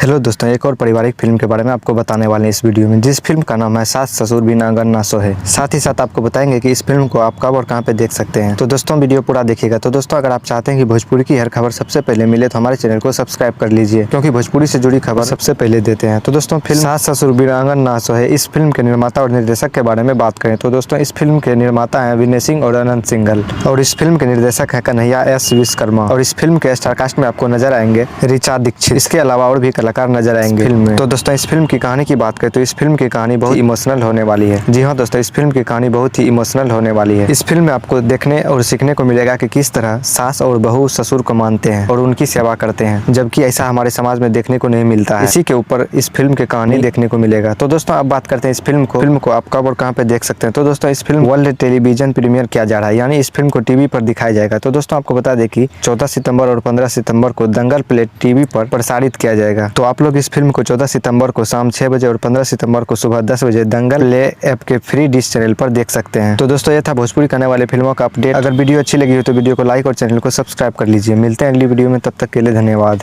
Hello दोस्तों, एक और पारिवारिक फिल्म के बारे में आपको बताने वाले हैं इस वीडियो में, जिस फिल्म का नाम है सास ससुर बिना अगर ना सो है। साथ ही साथ आपको बताएंगे कि इस फिल्म को आप कब और कहां पे देख सकते हैं। तो दोस्तों वीडियो पूरा देखिएगा। तो दोस्तों अगर आप चाहते हैं कि भोजपुरी की हर खबर सबसे पहले मिले तो हमारे चैनल को सब्सक्राइब कर लीजिए, क्योंकि भोजपुरी से जुड़ी खबर सबसे पहले देते हैं। तो दोस्तों फिल्म सास ससुर बिना अगर ना सो है, इस फिल्म के निर्माता और निर्देशक के बारे में बात करें तो दोस्तों इस फिल्म के निर्माता है विनय सिंह और अनंत सिंघल, और इस फिल्म के निर्देशक है कन्हैया एस विश्वकर्मा, और इस फिल्म के स्टार कास्ट में आपको नजर आएंगे ऋचा दीक्षित। इसके अलावा और भी कलाकार नजर आएंगे फिल्म में। तो दोस्तों इस फिल्म की कहानी की बात करें तो इस फिल्म की कहानी बहुत इमोशनल होने वाली है। जी हाँ दोस्तों, इस फिल्म की कहानी बहुत ही इमोशनल होने वाली है। इस फिल्म में आपको देखने और सीखने को मिलेगा कि किस तरह सास और बहू ससुर को मानते हैं और उनकी सेवा करते हैं, जबकि ऐसा हमारे समाज में देखने को नहीं मिलता है। इसी के ऊपर इस फिल्म की कहानी देखने को मिलेगा। तो दोस्तों अब बात करते हैं इस फिल्म को आप कब और कहाँ पे देख सकते हैं। तो दोस्तों इस फिल्म वर्ल्ड टेलीविजन प्रीमियर किया जा रहा है, यानी इस फिल्म को टीवी पर दिखाया जाएगा। तो दोस्तों आपको बता दें कि 14 सितंबर और 15 सितंबर को दंगल प्ले टीवी पर प्रसारित किया जाएगा। तो आप लोग इस फिल्म को 14 सितंबर को शाम 6 बजे और 15 सितंबर को सुबह 10 बजे दंगल प्ले ऐप के फ्री डिश चैनल पर देख सकते हैं। तो दोस्तों ये था भोजपुरी करने वाले फिल्मों का अपडेट। अगर वीडियो अच्छी लगी हो तो वीडियो को लाइक और चैनल को सब्सक्राइब कर लीजिए। मिलते हैं अगली वीडियो में, तब तक के लिए धन्यवाद।